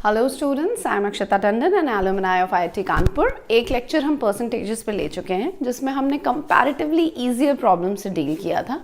Hello students, I am Akshata Tandon and alumni of IIT Kanpur. एक lecture हम percentages पे ले चुके हैं जिसमें हमने कंपैरेटिवली ईजियर प्रॉब्लम से डील किया था।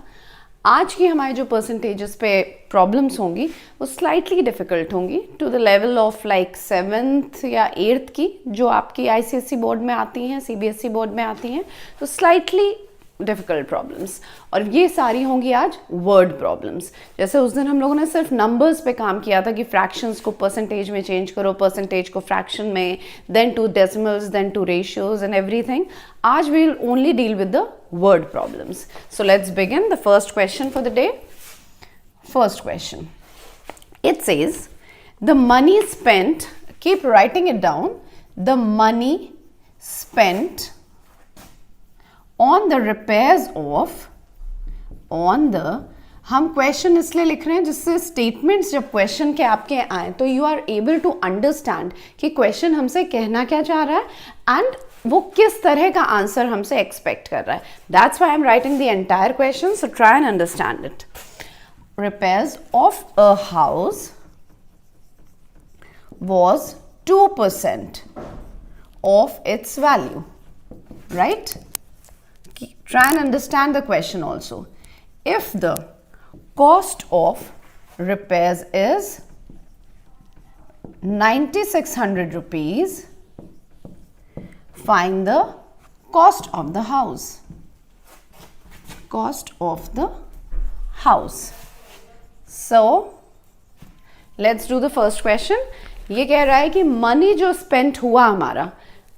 आज की हमारी जो परसेंटेजेस पे प्रॉब्लम्स होंगी वो स्लाइटली डिफ़िकल्ट होंगी to the level of like 7th या 8th की, जो आपकी आईसीएसई बोर्ड में आती हैं, सीबीएसई बोर्ड में आती हैं, तो स्लाइटली डिफ़िकल्ट प्रॉब्लम्स। और ये सारी होंगी आज वर्ड प्रॉब्लम्स। जैसे उस दिन हम लोगों ने सिर्फ नंबर्स पे काम किया था कि फ्रैक्शंस को परसेंटेज में चेंज करो, परसेंटेज को फ्रैक्शन में, then to decimals, then to ratios and everything. आज we will only deal with the word problems. So let's begin the first question for the day. First question. It says, the money spent, keep writing it down, the money spent on the repairs of, हम question इसलिए लिख रहे हैं जिससे statements जब question के आपके आए तो you are able to understand कि क्वेश्चन हमसे कहना क्या चाह रहा है एंड वो किस तरह का आंसर हमसे एक्सपेक्ट कर रहा है। That's why I am writing the entire question, so try and understand it. Repairs of a house was 2% of its value, right? Try and understand the question also. If the cost of repairs is 9600 rupees, find the cost of the house. Cost of the house. So let's do the first question. ये कह रहा है कि money जो spend हुआ हमारा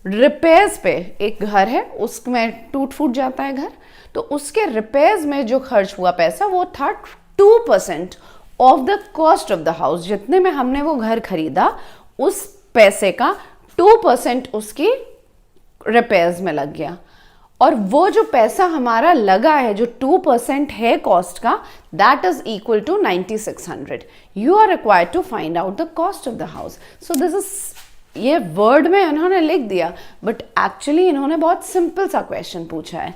repairs पे, एक घर है उसमें टूट फूट जाता है घर, तो उसके रिपेयर्स में जो खर्च हुआ पैसा वो था 2% of the cost of the house. जितने में हमने वो घर खरीदा उस पैसे का 2% उसकी रिपेयर्स में लग गया। और वो जो पैसा हमारा लगा है, जो 2% है कॉस्ट का, that is equal to 9600। You are required to find out the cost of the house. So this is, ये वर्ड में इन्होंने लिख दिया बट एक्चुअली इन्होंने बहुत सिंपल सा क्वेश्चन पूछा है।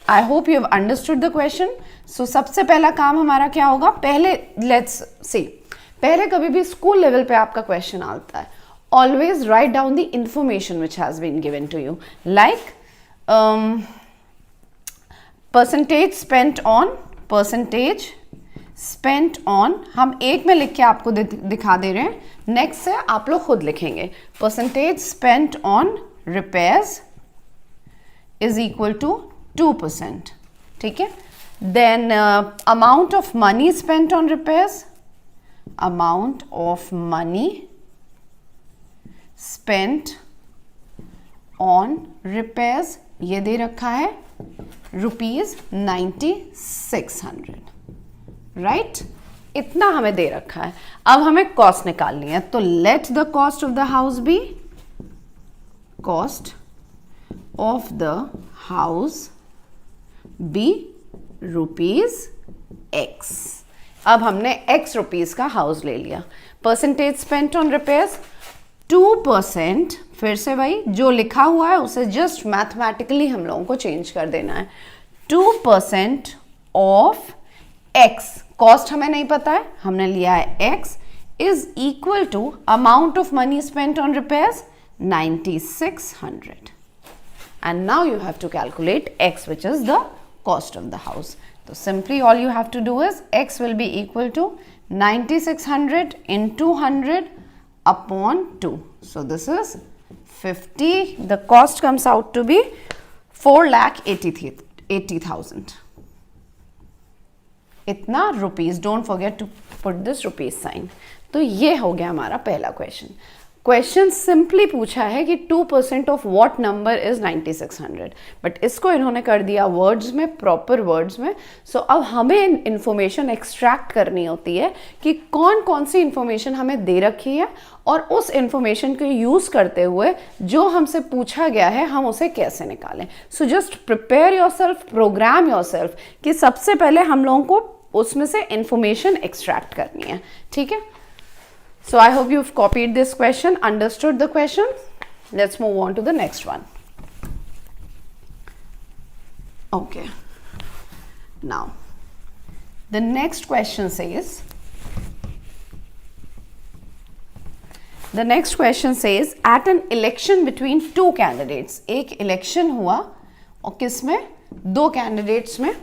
I hope you have understood the question. So सबसे पहला काम हमारा क्या होगा, पहले लेट्स सी, पहले कभी भी स्कूल लेवल पे आपका क्वेश्चन आता है, always write down the information which has been given to you, like percentage spent on, हम एक में लिख के आपको दिखा दे रहे हैं, नेक्स्ट से आप लोग खुद लिखेंगे। Percentage spent on repairs is equal to 2%, ठीक है। Then amount of money spent on repairs, amount of money spent on repairs, ये दे रखा है ₹9600, राइट? इतना हमें दे रखा है। अब हमें कॉस्ट निकालनी है, तो let the cost of the house be, cost of the house be ₹X। अब हमने X रुपीज का हाउस ले लिया। परसेंटेज स्पेंट ऑन रिपेयर्स 2%, फिर से भाई जो लिखा हुआ है उसे जस्ट मैथमेटिकली हम लोगों को चेंज कर देना है। 2% ऑफ X, कॉस्ट हमें नहीं पता है, हमने लिया है X, is equal to amount of money spent on repairs 9600, and now you have to calculate X which is the cost of the house. तो simply all you have to do is X will be equal to 9600 into 100 upon 2. So this is 50. The cost comes out to be 4,80,000. इतना rupees, don't forget to put this rupees sign. तो ये हो गया हमारा पहला question. Question simply पूछा है कि 2% of what number is 9600, but इसको इन्होंने कर दिया वर्ड्स में, प्रॉपर वर्ड्स में। सो अब हमें इंफॉर्मेशन एक्सट्रैक्ट करनी होती है कि कौन कौन सी इंफॉर्मेशन हमें दे रखी है और उस इंफॉर्मेशन को यूज करते हुए जो हमसे पूछा गया है हम उसे कैसे निकालें। So just prepare yourself, programme yourself कि सबसे पहले हम लोगों को उसमें से इंफॉर्मेशन एक्सट्रैक्ट करनी है, ठीक है। So I hope you've copied this question, understood the question. Let's move on to the next one. Okay. Now, the next question says, the next question says at an election between two candidates, एक election हुआ और किसमें, दो candidates में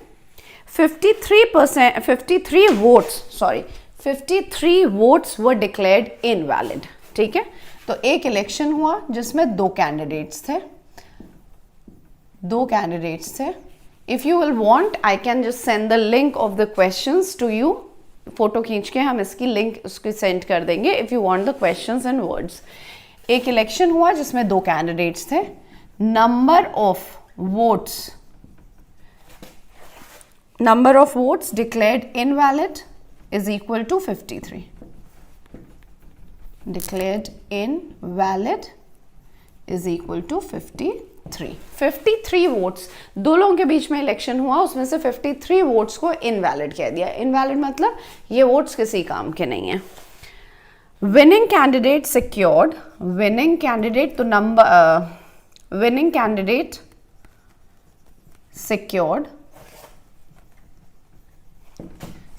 53 votes वर declared invalid. ठीक है, तो एक इलेक्शन हुआ जिसमें दो कैंडिडेट्स थे। If you will want I can just send the link of the questions to you, photo खींच के हम इसकी लिंक उसकी सेंड कर देंगे if you want the questions in words. एक इलेक्शन हुआ जिसमें दो कैंडिडेट्स थे, number of votes declared invalid is equal to 53. Declared invalid is equal to 53. 53 votes, दो लोगों के बीच में इलेक्शन हुआ, उसमें से 53 वोट्स को इनवैलिड कह दिया। इनवैलिड मतलब ये वोट्स किसी काम के नहीं है। Winning candidate secured, winning candidate तो number winning candidate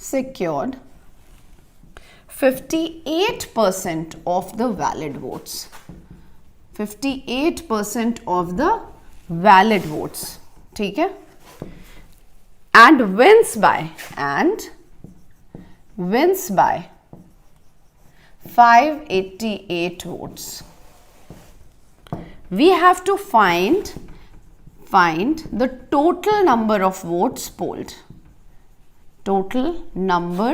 secured 58% of the valid votes. 58% of the valid votes. ठीक है, and wins by 588 votes. We have to find the total number of votes polled. Total number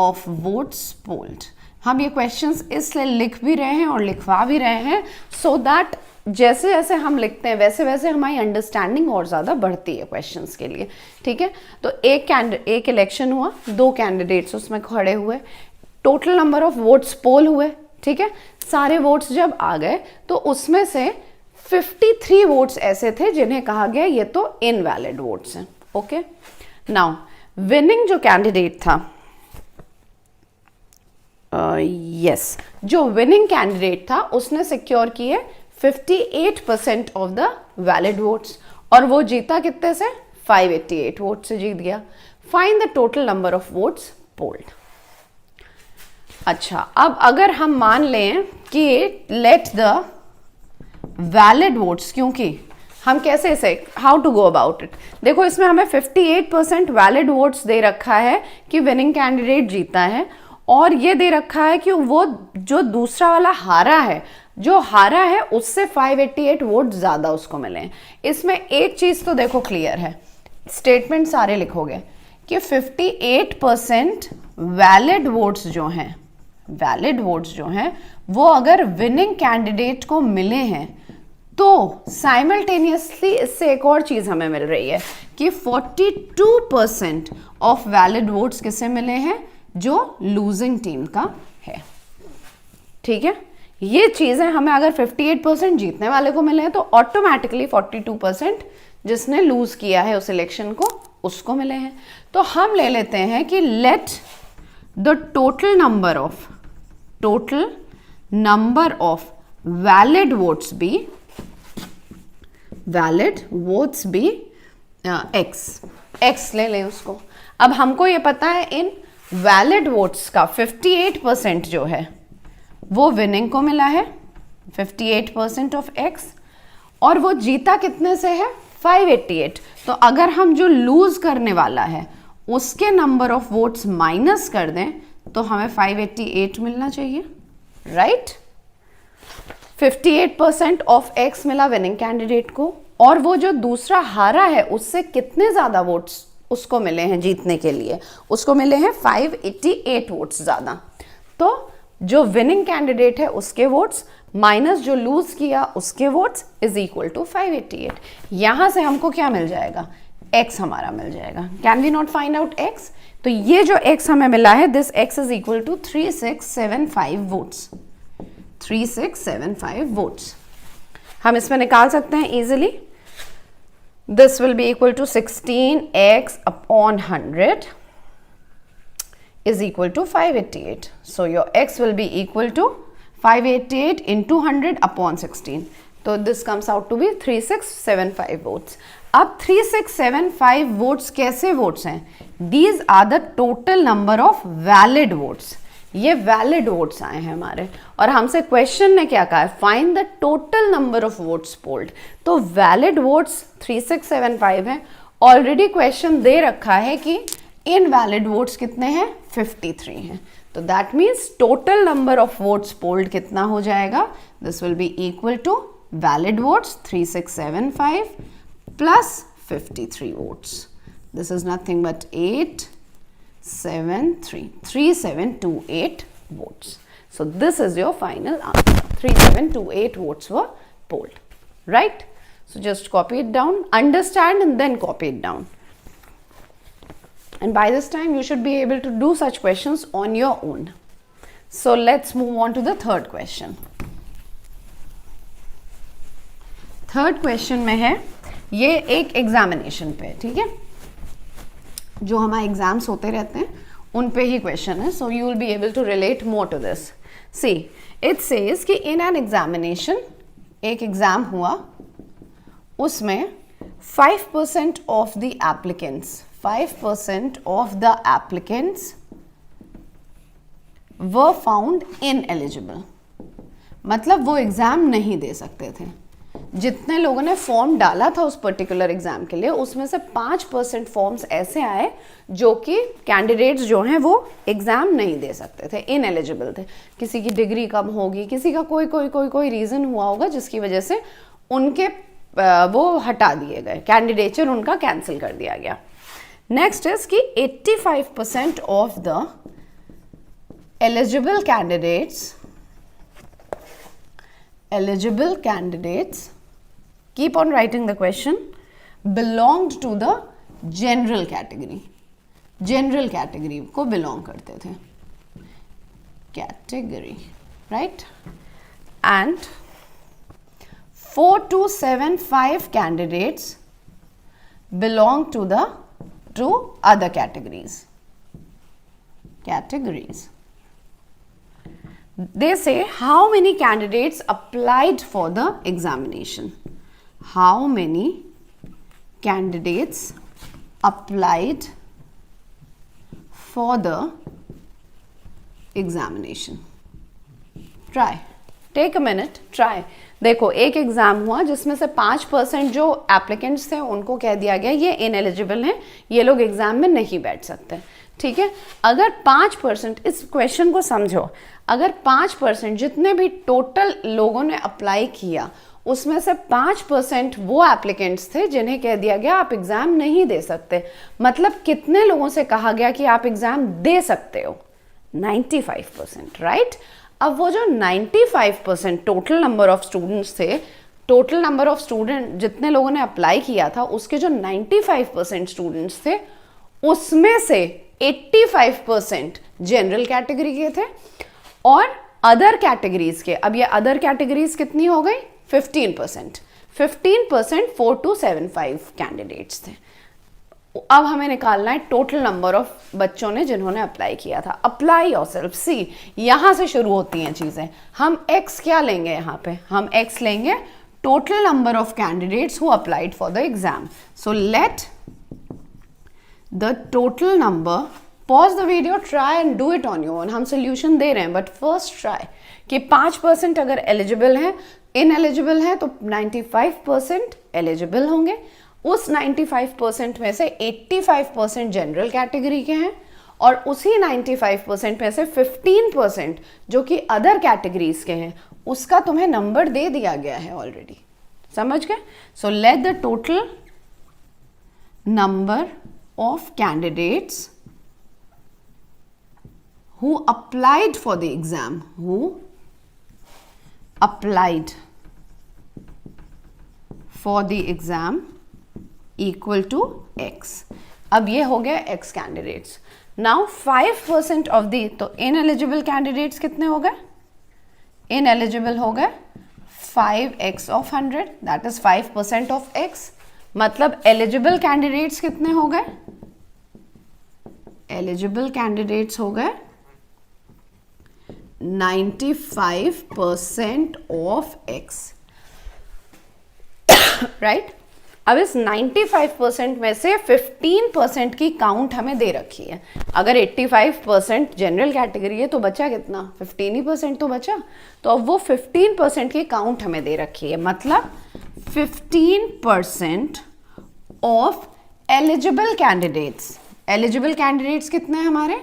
of votes polled. हम ये questions इसलिए लिख भी रहे हैं और लिखवा भी रहे हैं so that जैसे जैसे हम लिखते हैं वैसे वैसे हमारी अंडरस्टैंडिंग और ज़्यादा बढ़ती है क्वेश्चंस के लिए। ठीक है, तो एक इलेक्शन हुआ, दो कैंडिडेट्स उसमें खड़े हुए, टोटल नंबर ऑफ वोट्स पोल हुए। ठीक है, सारे वोट्स जब आ गए तो उसमें से 53 वोट्स ऐसे थे जिन्हें कहा गया ये तो इनवैलिड वोट्स हैं। ओके, नाउ विनिंग जो कैंडिडेट था, जो विनिंग कैंडिडेट था उसने सिक्योर किए 58% ऑफ द वैलिड वोट्स और वो जीता कितने से, 588 वोट से जीत गया। Find the total number of votes polled. अच्छा, अब अगर हम मान लें कि लेट द वैलिड वोट्स, क्योंकि हम कैसे इसे how to go about it, देखो इसमें हमें 58% वैलिड वोट्स दे रखा है कि विनिंग कैंडिडेट जीता है और ये दे रखा है कि वो जो दूसरा वाला हारा है, जो हारा है उससे 588 वोट ज्यादा उसको मिले हैं। इसमें एक चीज तो देखो क्लियर है, स्टेटमेंट सारे लिखोगे कि 58% वैलिड वोट्स जो हैं वो अगर विनिंग कैंडिडेट को मिले हैं तो साइमल्टेनियसली इससे एक और चीज हमें मिल रही है कि 42% ऑफ वैलिड वोट्स किसे मिले हैं, जो लूजिंग टीम का है। ठीक है, ये चीजें हमें अगर 58% जीतने वाले को मिले हैं तो ऑटोमेटिकली 42% जिसने लूज किया है उस इलेक्शन को उसको मिले हैं। तो हम ले लेते हैं कि let the total number of valid votes be x ले लें उसको। अब हमको ये पता है इन वैलिड वोट्स का 58% जो है वो विनिंग को मिला है, 58% ऑफ x, और वो जीता कितने से है, 588। तो अगर हम जो लूज करने वाला है उसके नंबर ऑफ वोट्स माइनस कर दें तो हमें 588 मिलना चाहिए, राइट। 58% ऑफ x मिला विनिंग कैंडिडेट को और वो जो दूसरा हारा है उससे कितने ज्यादा वोट्स उसको मिले हैं जीतने के लिए, उसको मिले हैं 588 वोट्स ज्यादा। तो जो विनिंग कैंडिडेट है उसके वोट्स माइनस जो लूज किया उसके वोट्स इज इक्वल टू 588। यहां से हमको क्या मिल जाएगा, x हमारा मिल जाएगा। Can we not find out x? तो ये जो x हमें मिला है, this x is equal to 3675 votes. 3675 votes हम इसमें निकाल सकते हैं easily. This will be equal to 16x upon 100 is equal to 588. So your x will be equal to 588 into 100 upon 16. So this comes out to be 3675 votes. अब 3675 votes कैसे votes हैं? These are the total number of valid votes. ये valid votes आए हैं हमारे, और हमसे question ने क्या कहा है, find the total number of votes polled. तो वैलिड वोट्स 3675 है, ऑलरेडी क्वेश्चन दे रखा है कि इनवैलिड वोट्स कितने हैं, 53 हैं। तो that means total number of votes polled कितना हो जाएगा, this will be equal to valid votes 3675 plus 53 votes. This is nothing but 3728 votes. So this is your final answer. 3728 votes were polled, right? So just copy it down, understand and then copy it down. And by this time you should be able to do such questions on your own. So let's move on to the third question. Third question में है, ये एक examination पे, ठीक है, जो हमारे exams होते रहते हैं उन पे ही क्वेश्चन है, so you will be able to relate more to this. See it says कि इन एन एग्जामिनेशन, एक एग्जाम हुआ, उसमें 5% of the applicants, 5% of the applicants were found ineligible, मतलब वो एग्जाम नहीं दे सकते थे। जितने लोगों ने फॉर्म डाला था उस पर्टिकुलर एग्जाम के लिए, उसमें से 5% फॉर्म्स ऐसे आए जो कि कैंडिडेट्स जो हैं वो एग्जाम नहीं दे सकते थे, इनएलिजिबल थे। किसी की डिग्री कम होगी, किसी का कोई रीजन हुआ होगा जिसकी वजह से उनके वो हटा दिए गए, कैंडिडेचर उनका कैंसिल कर दिया गया। नेक्स्ट इज कि 85% of the eligible candidates, keep on writing the question, belonged to the general category, general category को belong करते थे, category, right? And 4275 candidates belong to other categories. They say how many candidates applied for the examination. How many candidates applied for the examination? Try. Take a minute. Try. देखो, एक exam हुआ जिसमें से 5% जो applicants थे उनको कह दिया गया ये इनएलिजिबल हैं, ये लोग एग्जाम में नहीं बैठ सकते, ठीक है। अगर 5%, इस क्वेश्चन को समझो, अगर 5% जितने भी टोटल लोगों ने अप्लाई किया उसमें से 5% वो एप्लीकेंट्स थे जिन्हें कह दिया गया आप एग्जाम नहीं दे सकते, मतलब कितने लोगों से कहा गया कि आप एग्जाम दे सकते हो, 95%, राइट। अब वो जो 95% टोटल नंबर ऑफ स्टूडेंट्स थे, टोटल नंबर ऑफ स्टूडेंट जितने लोगों ने अप्लाई किया था उसके जो 95% स्टूडेंट्स थे उसमें से 85% जनरल कैटेगरी के थे और अदर कैटेगरीज के, अब ये अदर कैटेगरीज कितनी हो गई, 15%, 4275 कैंडिडेट्स थे। अब हमें निकालना है टोटल नंबर ऑफ बच्चों ने जिन्होंने अप्लाई किया था। अप्लाई योरसेल्फ, सी यहां से शुरू होती हैं चीजें। हम x क्या लेंगे, यहाँ पे हम x लेंगे total number of candidates who applied for the exam. So let the total number, pause the video, try and do it on your own. हम सोल्यूशन दे रहे हैं बट फर्स्ट ट्राई कि 5% अगर एलिजिबल हैं, इनएलिजिबल हैं तो 95% eligible होंगे। उस 95% में से 85% जनरल कैटेगरी के हैं और उसी 95% में से 15% जो कि अदर कैटेगरीज के हैं उसका तुम्हें नंबर दे दिया गया है ऑलरेडी, समझ गए। सो let the total number of candidates who applied for the exam, who applied for the exam equal to x। अब ये हो गया x candidates. Now 5% of the, तो इनएलिजिबल कैंडिडेट्स कितने हो गए, इनएलिजिबल हो गए 5x of 100, that is 5% of x। मतलब एलिजिबल कैंडिडेट्स कितने हो गए, एलिजिबल कैंडिडेट्स हो गए 95% of x, right? अब इस 95% में से 15% की काउंट हमें दे रखी है। अगर 85% जनरल कैटेगरी है तो बचा कितना, 15% तो बचा। तो अब वो 15% की काउंट हमें दे रखी है, मतलब 15% of eligible candidates. Eligible candidates कितने हैं हमारे,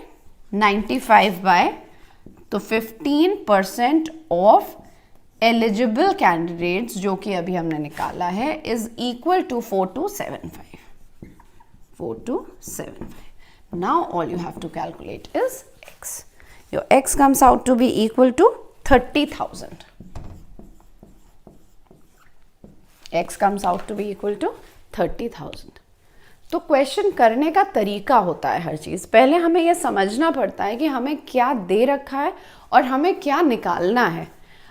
95 बाय, तो 15% ऑफ एलिजिबल कैंडिडेट्स जो कि अभी हमने निकाला है is equal to 4275. 4275. Now all you have to calculate is x. Your x comes out to be equal to 30,000. x comes out to be equal to 30,000. तो क्वेश्चन करने का तरीका होता है हर चीज़। पहले हमें यह समझना पड़ता है कि हमें क्या दे रखा है और हमें क्या निकालना है।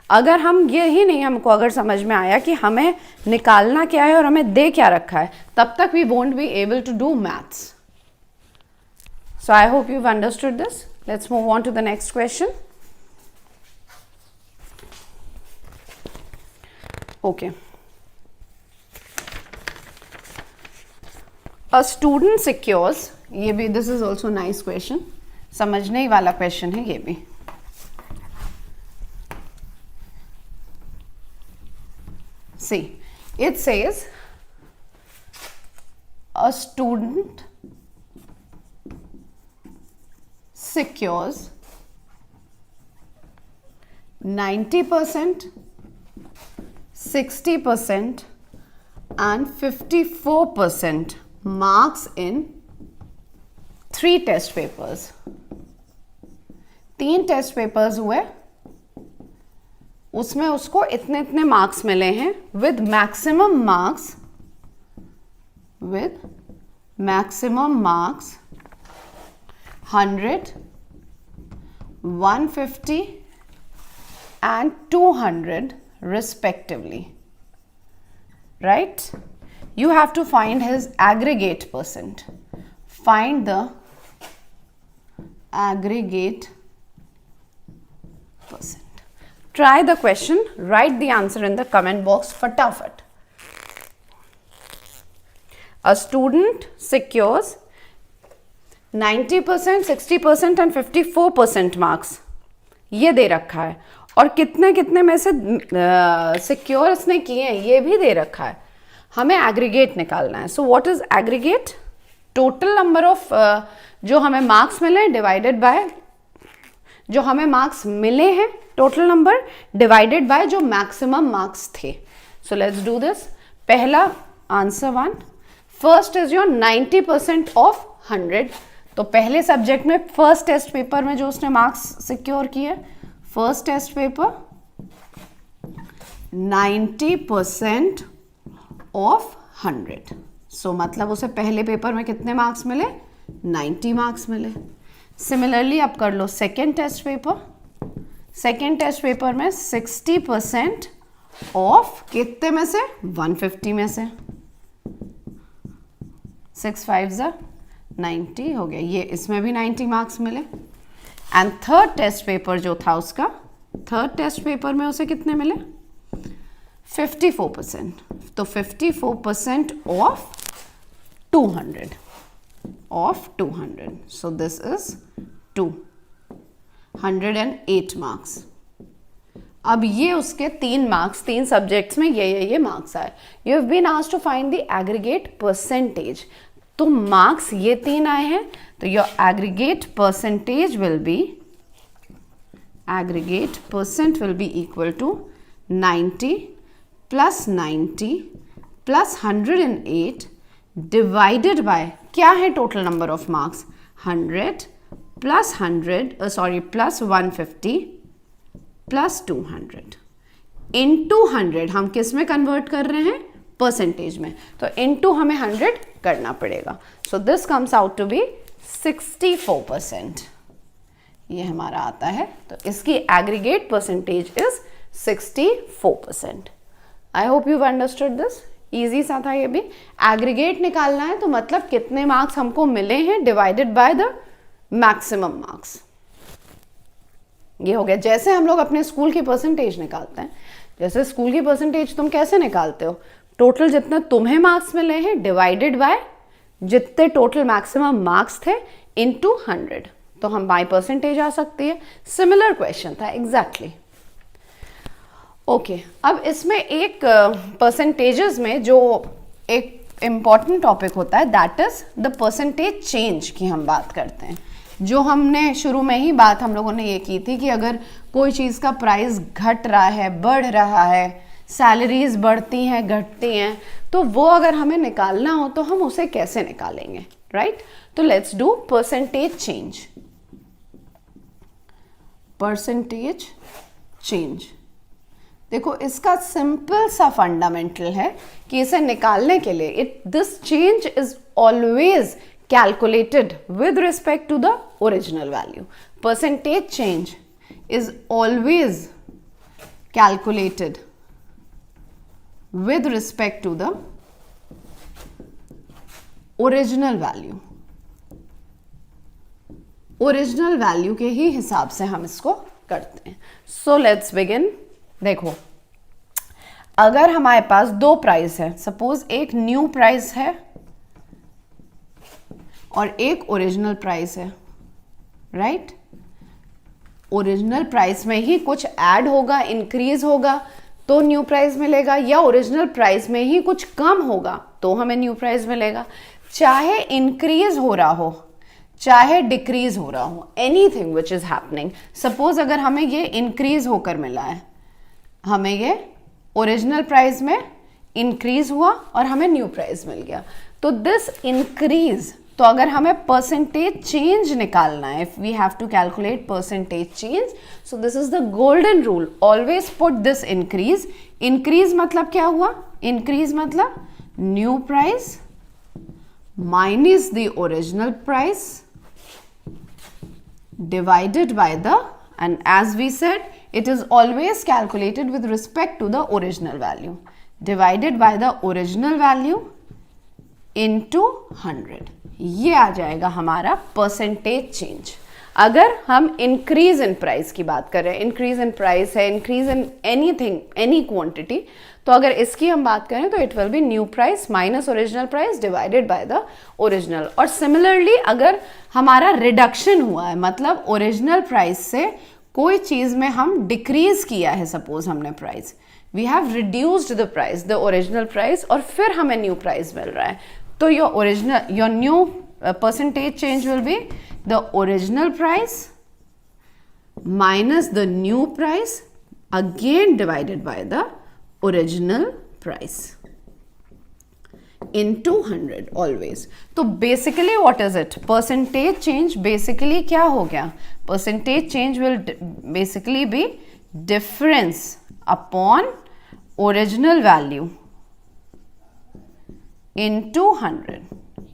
अगर हम ये ही नहीं, हमको अगर समझ में आया कि हमें निकालना क्या है और हमें दे क्या रखा है, तब तक we won't be able to do maths. So I hope you've understood this. Let's move on to the next question. Okay. A student secures, ये भी, this is also nice question, समझने ही वाला question है ये भी। See, it says a student secures 90%, 60% and 54% marks in 3 test papers. 3 test papers हुए, उसमें उसको इतने इतने मार्क्स मिले हैं with maximum marks 100, 150 and 200 respectively, right? You have to find his aggregate percent. Find the aggregate percent. Try the question, write the answer in the comment box फटाफट. A student secures 90%, 60% and 54% marks. ये दे रखा है और कितने कितने में से सिक्योर इसने किए हैं ये भी दे रखा है। हमें एग्रीगेट निकालना है। So what is aggregate? Total number of जो हमें मार्क्स मिले हैं डिवाइडेड बाय जो हमें मार्क्स मिले हैं, टोटल नंबर डिवाइडेड बाय जो मैक्सिमम मार्क्स थे। So let's do this. पहला answer 1, first is your 90% of 100। तो पहले सब्जेक्ट में फर्स्ट टेस्ट पेपर में जो उसने मार्क्स सिक्योर किए, फर्स्ट टेस्ट पेपर 90% ऑफ 100। सो मतलब उसे पहले पेपर में कितने मार्क्स मिले? 90 मार्क्स मिले। सिमिलरली अब कर लो second test paper. Second test paper में 60% ऑफ कितने में से? 150 में से। 6 5 90 हो गया। ये इसमें भी 90 मार्क्स मिले। एंड थर्ड टेस्ट पेपर जो था उसका, थर्ड टेस्ट पेपर में उसे कितने मिले? 54%। तो 54% of 200 of 200। So this is 208 marks. अब ये उसके 3 मार्क्स, 3 सब्जेक्ट्स में ये मार्क्स आए। You have been asked to find the aggregate percentage. तो मार्क्स ये 3 आए हैं, तो your aggregate percentage will be, aggregate percent will be equal to 90 plus 90 plus 108 divided by क्या है total number of marks? 100 plus plus 150 plus 200 into 100। हम किस में कन्वर्ट कर रहे हैं? परसेंटेज में। तो इनटू हमें 100 करना पड़ेगा। So this comes out to be 64%। ये हमारा आता है। तो इसकी aggregate percentage is 64%। I hope you understood this. Easy सा था ये भी। एग्रीगेट निकालना है तो मतलब कितने मार्क्स हमको मिले हैं divided by the maximum marks. ये हो गया। जैसे हम लोग अपने स्कूल की परसेंटेज निकालते हैं, जैसे स्कूल की परसेंटेज तुम कैसे निकालते हो? टोटल जितना तुम्हें मार्क्स मिले हैं डिवाइडेड बाय जितने टोटल मैक्सिमम मार्क्स थे इनटू 100, तो हम बाय परसेंटेज आ सकती है। सिमिलर क्वेश्चन था एग्जैक्टली। ओके, अब इसमें एक परसेंटेजेस में जो एक इम्पॉर्टेंट टॉपिक होता है that is the percentage change की हम बात करते हैं। जो हमने शुरू में ही बात हम लोगों ने ये की थी कि अगर कोई चीज़ का प्राइस घट रहा है, बढ़ रहा है, सैलरीज बढ़ती हैं, घटती हैं, तो वो अगर हमें निकालना हो तो हम उसे कैसे निकालेंगे, राइट? तो let's do percentage change. Percentage change, देखो इसका सिंपल सा फंडामेंटल है कि इसे निकालने के लिए this change is always calculated with respect to the original value. Percentage change is always calculated with respect to the original value. Original value के ही हिसाब से हम इसको करते हैं। So let's begin. देखो, अगर हमारे पास दो प्राइस है, सपोज एक न्यू प्राइस है और एक ओरिजिनल प्राइस है, राइट? ओरिजिनल प्राइस में ही कुछ ऐड होगा, इंक्रीज होगा तो न्यू प्राइस मिलेगा, या ओरिजिनल प्राइस में ही कुछ कम होगा तो हमें न्यू प्राइस मिलेगा। चाहे इंक्रीज हो रहा हो चाहे डिक्रीज हो रहा हो, anything which is happening. Suppose अगर हमें ये इंक्रीज होकर मिला है, हमें ये ओरिजिनल प्राइस में इंक्रीज हुआ और हमें न्यू प्राइस मिल गया, तो दिस इंक्रीज, तो अगर हमें परसेंटेज चेंज निकालना है, if we have to calculate percentage change, so this is the golden rule, always put this increase. Increase मतलब क्या हुआ? इंक्रीज मतलब new price minus the original price divided by the, and as we said it is always calculated with respect to the original value, divided by the original value into 100। ये आ जाएगा हमारा percentage change. अगर हम increase in price की बात कर रहे हैं, इंक्रीज इन प्राइस है, increase in anything, any quantity, तो अगर इसकी हम बात करें तो it will be new price minus original price divided by the original. और सिमिलरली अगर हमारा रिडक्शन हुआ है, मतलब ओरिजिनल प्राइस से कोई चीज़ में हम डिक्रीज किया है, सपोज हमने price, we have reduced the price, the original price, और फिर हमें न्यू प्राइस मिल रहा है, तो your new percentage change will be the original price minus the new price again divided by the original price into 100 always। तो basically what is it? Percentage change basically क्या हो गया? Percentage change will basically be difference upon original value into 100,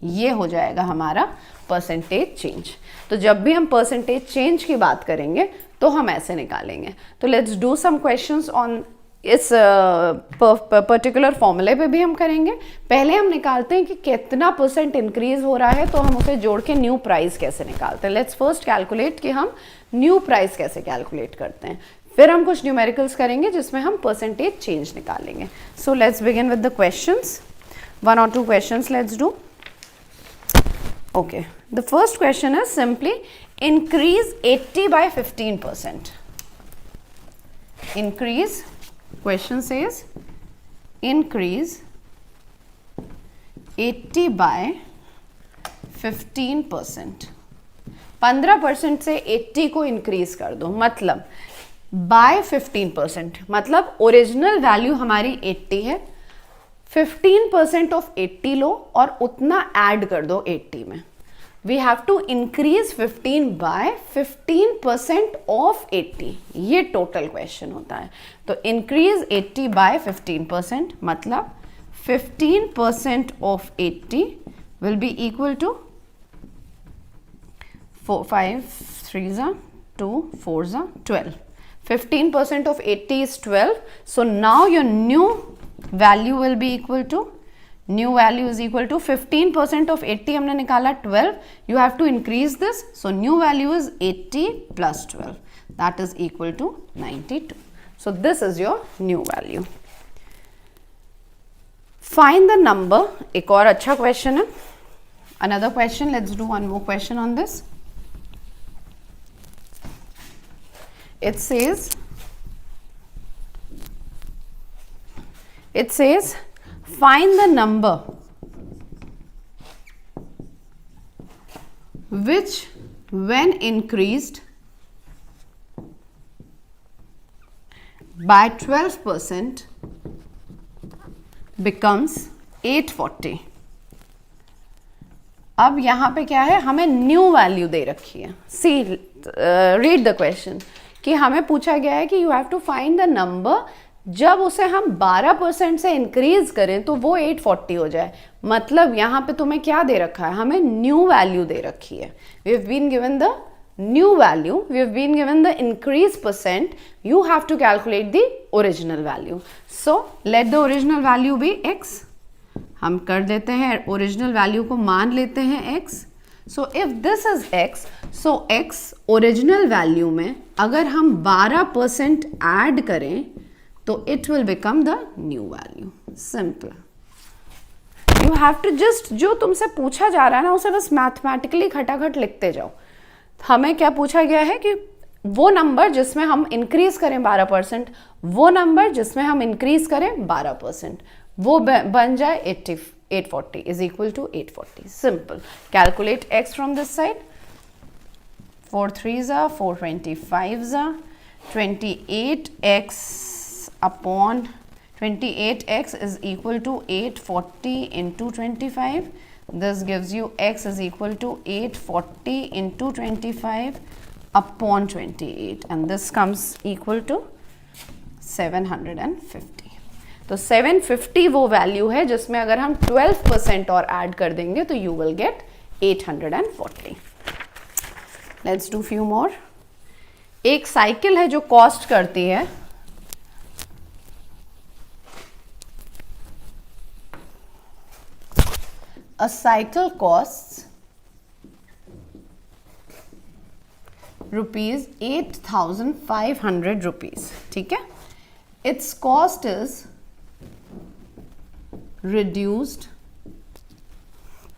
ये हो जाएगा हमारा percentage change. तो जब भी हम परसेंटेज चेंज की बात करेंगे तो हम ऐसे निकालेंगे। तो let's do some questions on इस पर्टिकुलर फॉर्मूले पे भी हम करेंगे। पहले हम निकालते हैं कि कितना परसेंट इंक्रीज हो रहा है, तो हम उसे जोड़ के न्यू प्राइस कैसे निकालते हैं। लेट्स फर्स्ट कैलकुलेट कि हम न्यू प्राइस कैसे कैलकुलेट करते हैं, फिर हम कुछ न्यूमेरिकल्स करेंगे जिसमें हम परसेंटेज चेंज निकालेंगे। सो let's begin with the questions, one or two questions let's do. Okay, the first question is simply increase 80 by 15%. Increase, question says increase 80 by 15%। 15% से 80 को इंक्रीज कर दो, मतलब बाय 15%, मतलब ओरिजिनल वैल्यू हमारी 80 है, 15% ऑफ 80 लो और उतना ऐड कर दो 80 में। We have to increase 15 by 15% of 80, ये टोटल क्वेश्चन होता है। तो इंक्रीज 80 बाय 15% मतलब 15% of 80 will be equal to 5 3 2 4 12। 15% of 80 is 12. So now your new value will be equal to, new value is equal to 15% of 80 हमने निकाला 12. You have to increase this. So new value is 80 plus 12. That is equal to 92. So this is your new value. Find the number, एक और अच्छा question है, another question, let's do one more question on this. It says find the number which when increased by 12% becomes 840. अब यहाँ पे क्या है, हमें न्यू वैल्यू दे रखी है. सी रीड द क्वेश्चन कि हमें पूछा गया है कि you have to find the number जब उसे हम 12% से इंक्रीज करें तो वो 840 हो जाए. मतलब यहाँ पे तुम्हें क्या दे रखा है, हमें न्यू वैल्यू दे रखी है. We have been given the new value, we have been given the increase percent, you have to calculate the original value. So let the original value be x. हम कर देते हैं, ओरिजिनल वैल्यू को मान लेते हैं x. So if this is x, so x original value में अगर हम 12% ऐड करें तो it will become the new value. Simple. You have to just, जो तुमसे पूछा जा रहा है ना उसे बस मैथमेटिकली खटाखट लिखते जाओ. हमें क्या पूछा गया है कि वो नंबर जिसमें हम इंक्रीज करें 12%, वो नंबर जिसमें हम इंक्रीज करें 12%, वो बन जाए 840 is equal to 840. Simple. Calculate x from this side. 4 3s are 425s are 28x upon 28x is equal to 840 into 25. This gives you x is equal to 840 into 25 upon 28, and this comes equal to 750. तो 750 वो value है जिसमें अगर हम 12% और add कर देंगे तो you will get 840. Let's do few more. एक साइकिल है जो कॉस्ट करती है अ साइकिल कॉस्ट ₹8,500 रुपीज. ठीक है. It's cost is reduced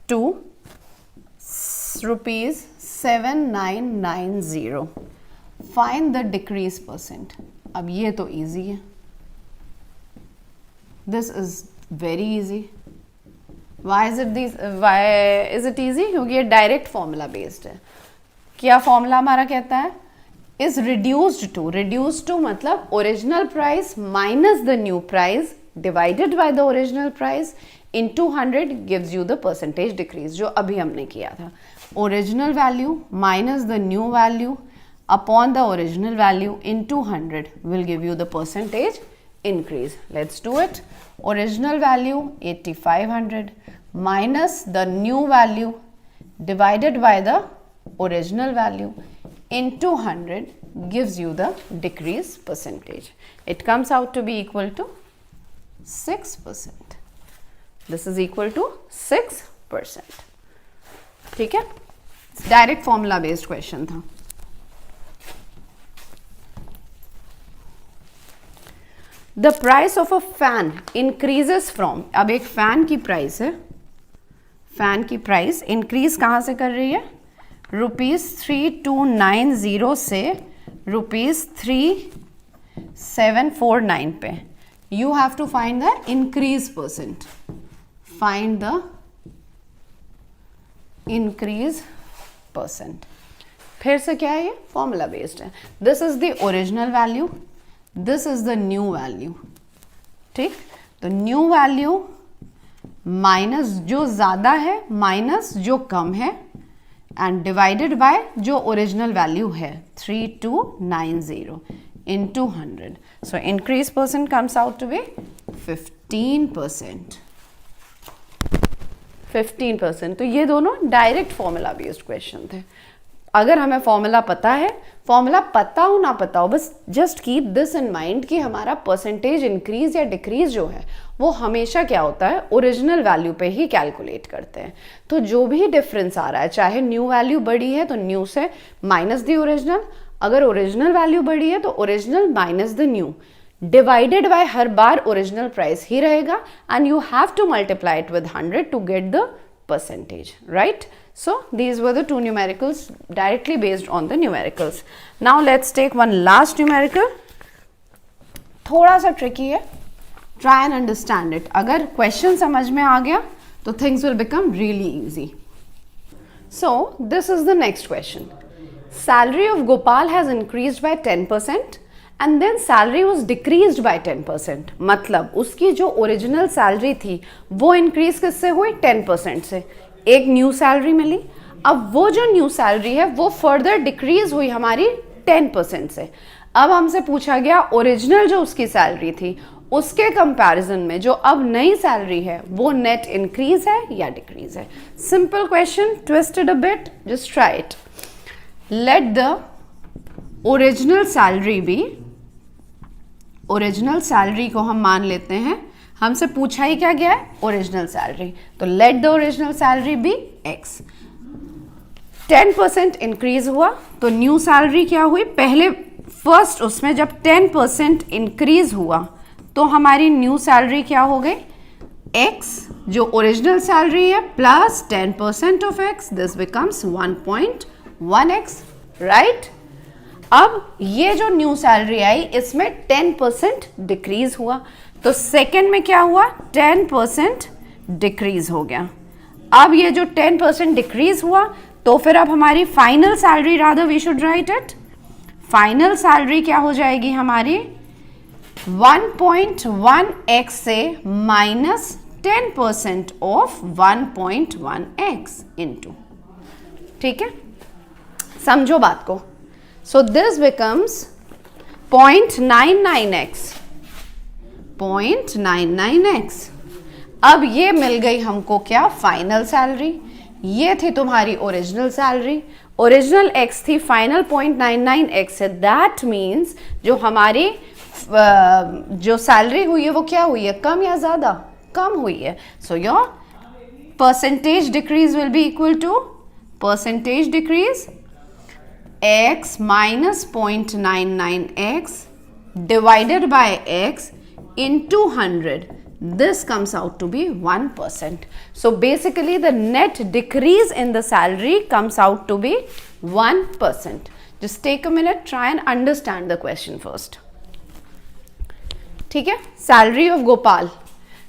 to ₹7,990. Find the decrease percent. अब ये तो easy है. This is very easy. Why is it easy? क्योंकि ये direct formula based है. क्या formula हमारा कहता है? Is reduced to मतलब original price minus the new price divided by the original price into 100 gives you the percentage decrease, जो अभी हमने किया था. Original value minus the new value upon the original value into 100 will give you the percentage increase. Let's do it. Original value 8,500 minus the new value divided by the original value into 100 gives you the decrease percentage. It comes out to be equal to 6%. This is equal to 6%. ठीक है. Direct formula based question था. The price of a fan increases from, अब एक fan की price है, fan की price increase कहां से कर रही है, ₹3290 से ₹3749 पे. You have to find the increase percent. Find the increase percent. फिर से क्या है, ये फॉर्मूला बेस्ड है. This is the original value, this is the new value. ठीक. तो न्यू वैल्यू माइनस जो ज्यादा है माइनस जो कम है एंड डिवाइडेड बाय जो ओरिजिनल वैल्यू है 3290 into 100. So increase percent comes out to be 15%. 15%. तो ये दोनों डायरेक्ट फॉर्मूला बेस्ड क्वेश्चन थे. अगर हमें फॉर्मूला पता है, फॉर्मूला पता हो ना पता हो, बस just keep this in mind कि हमारा परसेंटेज इंक्रीज या डिक्रीज जो है वो हमेशा क्या होता है, ओरिजिनल वैल्यू पे ही कैलकुलेट करते हैं. तो जो भी डिफरेंस आ रहा है, चाहे न्यू वैल्यू बड़ी है तो न्यू से माइनस दी ओरिजिनल, अगर ओरिजिनल वैल्यू बड़ी है तो original minus the new. Divided by हर बार ओरिजिनल प्राइस ही रहेगा and you have to multiply it with 100 to get the percentage, right? So these were the two numericals directly based on the numericals. Now let's take one last numerical. थोड़ा सा tricky है, try and understand it. अगर question समझ में आ गया तो things will become really easy. So this is the next question. Salary of Gopal has increased by 10% and then salary was decreased by 10%. मतलब उसकी जो ओरिजिनल सैलरी थी वो इंक्रीज किससे हुई? 10% से. एक न्यू सैलरी मिली. अब वो जो न्यू सैलरी है वो फर्दर डिक्रीज हुई हमारी 10% से. अब हमसे पूछा गया ओरिजिनल जो उसकी सैलरी थी उसके कंपैरिजन में जो अब नई सैलरी है वो नेट इंक्रीज है या डिक्रीज है. Simple question, twisted a bit, just try it. Let the original salary be, original salary को हम मान लेते हैं, हमसे पूछा ही क्या गया है? Original salary. तो let the original salary be X. 10% increase हुआ तो न्यू सैलरी क्या हुई? पहले फर्स्ट उसमें जब 10% इंक्रीज हुआ तो हमारी न्यू सैलरी क्या हो गई? एक्स, जो ओरिजिनल सैलरी है, plus 10% of x, this becomes 1.1x, right? अब ये जो न्यू सैलरी आई इसमें 10% डिक्रीज हुआ तो सेकेंड में क्या हुआ? 10% डिक्रीज हो गया. अब ये जो 10% डिक्रीज हुआ तो फिर अब हमारी final salary, rather we should write it, final salary क्या हो जाएगी हमारी? 1.1x से माइनस 10% ऑफ 1.1x इनटू. ठीक है, समझो बात को. So this becomes 0.99x, 0.99x. अब ये मिल गई हमको क्या? Final salary. ये थी तुम्हारी ओरिजिनल सैलरी. ओरिजिनल x थी, फाइनल 0.99x है. दैट मीन्स जो हमारी जो सैलरी हुई है वो क्या हुई है? कम या ज्यादा? कम हुई है. So your percentage decrease will be equal to percentage decrease x minus 0.99x divided by x into 100. This comes out to be 1%. So basically the net decrease in the salary comes out to be 1%. Just take a minute, try and understand the question first. ठीक है, salary of Gopal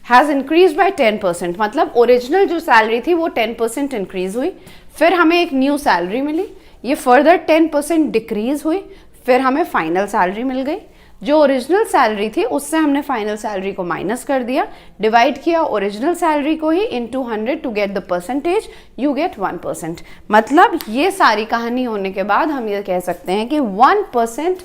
has increased by 10%. मतलब original जो salary थी वो 10% increase हुई, फिर हमें एक न्यू सैलरी मिली, ये फर्दर 10% डिक्रीज हुई, फिर हमें फाइनल सैलरी मिल गई. जो ओरिजिनल सैलरी थी उससे हमने फाइनल सैलरी को माइनस कर दिया, डिवाइड किया ओरिजिनल सैलरी को ही into 100 to get the percentage, you get 1%. मतलब ये सारी कहानी होने के बाद हम ये कह सकते हैं कि 1%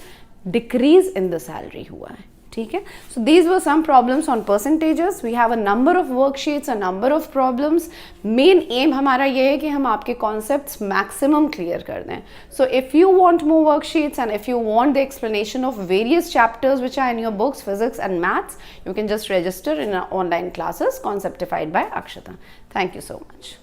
डिक्रीज इन द सैलरी हुआ है. ठीक है, so these were some problems on percentages. We have a number of worksheets, a number of problems. Main aim हमारा ये है कि हम आपके कॉन्सेप्ट्स मैक्सिमम क्लियर कर दें. So if you want more worksheets and if you want the explanation of various chapters which are in your books, physics and maths, you can just register in our online classes Conceptified by Akshata. Thank you so much.